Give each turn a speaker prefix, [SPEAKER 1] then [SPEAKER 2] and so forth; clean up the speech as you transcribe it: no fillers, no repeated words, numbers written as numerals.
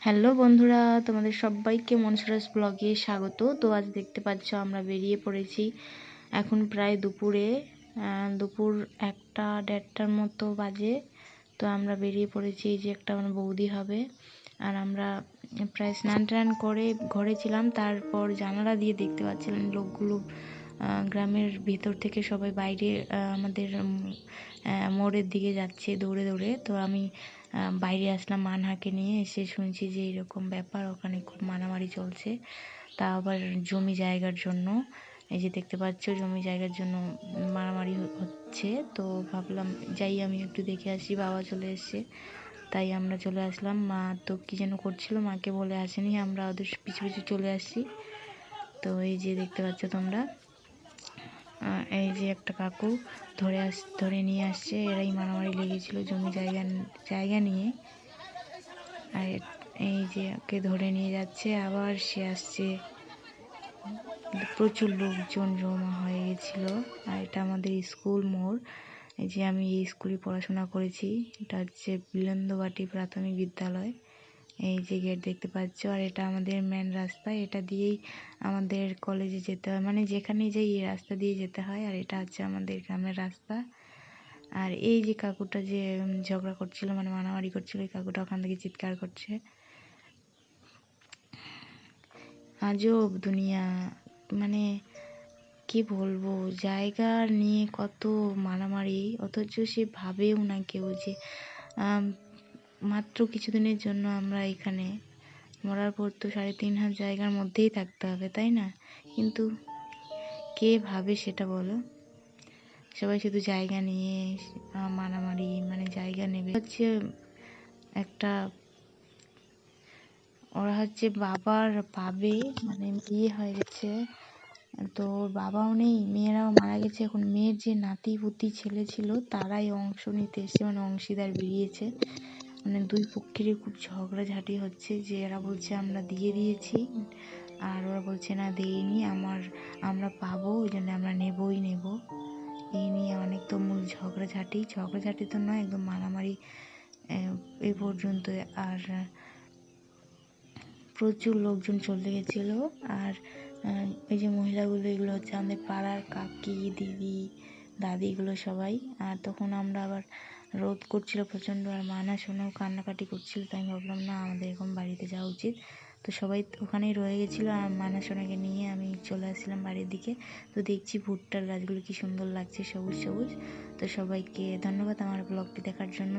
[SPEAKER 1] Hello বন্ধুরা, তোমাদের সবাইকে মনসুরাস ব্লগে স্বাগত। তো আজ দেখতে পাচ্ছ আমরা বেরিয়ে পড়েছি। এখন প্রায় দুপুর 1-1:30টার মতো বাজে। তো আমরা বেরিয়ে পড়েছি। এই যে একটা আমার বৌদি হবে, আর আমরা প্রায় স্নান টান করে ঘরে ছিলাম। তারপর জানালা দিয়ে দেখতে পাচ্ছিলাম লোকগুলো গ্রামের ভেতর থেকে সবাই বাইরে আমাদের মোড়ের দিকে যাচ্ছে দৌড়ে দৌড়ে। তো আমি বাইরে আসলাম মানহাকে নিয়ে। এসে শুনছি যে এরকম ব্যাপার, ওখানে খুব মারামারি চলছে, তা আবার জমি জায়গার জন্য। এই যে দেখতে পাচ্ছ জমি জায়গার জন্য মারামারি হচ্ছে। তো ভাবলাম যাই আমি একটু দেখে আসি, বাবা চলে এসছে, তাই আমরা চলে আসলাম। মা তো কী যেন করছিল, মাকে বলে আসেনি, আমরা ওদের পিছু পিছু চলে আসছি। তো এই যে দেখতে পাচ্ছ তোমরা, এই যে একটা কাকু ধরে নিয়ে আসছে। এরাই মারামারি লেগেছিল জমি জায়গা নিয়ে। আর এই যে ওকে ধরে নিয়ে যাচ্ছে, আবার সে আসছে। প্রচুর লোকজন জমা হয়ে গেছিল। আর এটা আমাদের স্কুল মোড়। এই যে আমি এই স্কুলে পড়াশোনা করেছি। এটা হচ্ছে বিলেন্দবাটি প্রাথমিক বিদ্যালয়। এই যে গেট দেখতে পাচ্ছ, আর এটা আমাদের মেন রাস্তা। এটা দিয়েই আমাদের কলেজে যেতে হয়, মানে যেখানে যাই এই রাস্তা দিয়ে যেতে হয়। আর এটা হচ্ছে আমাদের গ্রামের রাস্তা। আর এই যে কাকুটা যে ঝগড়া করছিল, মানে মারামারি করছিল, এই কাকুটা ওখান থেকে চিৎকার করছে। আজব দুনিয়া, মানে কি বলবো, জায়গা নিয়ে কত মারামারি, অথচ সে ভাবেও না কেউ যে মাত্র কিছুদিনের জন্য আমরা এখানে, মরার পর তো 3.5 হাত জায়গার মধ্যেই থাকতে হবে, তাই না? কিন্তু কে ভাবে সেটা বলো? সবাই শুধু জায়গা নিয়ে মারামারি, মানে জায়গা নেবে হচ্ছে একটা, ওরা হচ্ছে বাবার পাবে, মানে বিয়ে হয়ে গেছে, তো ওর বাবাও নেই, মেয়েরাও মারা গেছে। এখন মেয়ের যে নাতি পুতি ছেলে ছিল তারাই অংশ নিতে এসে, মানে অংশীদার বেরিয়েছে। মানে দুই পক্ষেরই খুব ঝগড়াঝাটি হচ্ছে, যে এরা বলছে আমরা দিয়ে দিয়েছি, আর ওরা বলছে না দেইনি, আমরা পাবো, ওই জন্য আমরা নেবই নেব। এই নিয়ে অনেক তুমুল ঝগড়াঝাটি তো নয়, একদম মারামারি এই পর্যন্ত। আর প্রচুর লোকজন চলে গেছিলো। আর এই যে মহিলাগুলো, এগুলো হচ্ছে আমাদের পাড়ার কাকি, দিদি, দাদিগুলো সবাই। আর তখন আমরা আবার রোদ করছিল প্রচণ্ড, আর মানা শোনাও কান্নাকাটি করছিল, তাই আমি ভাবলাম না আমাদের এরকম বাড়িতে যাওয়া উচিত। তো সবাই ওখানেই রয়ে গেছিলো, আর মানা সোনাকে নিয়ে আমি চলে আসছিলাম বাড়ির দিকে। তো দেখছি ভুট্টার গাছগুলো কি সুন্দর লাগছে, সবুজ সবুজ। তো সবাইকে ধন্যবাদ আমার ব্লগটি দেখার জন্য।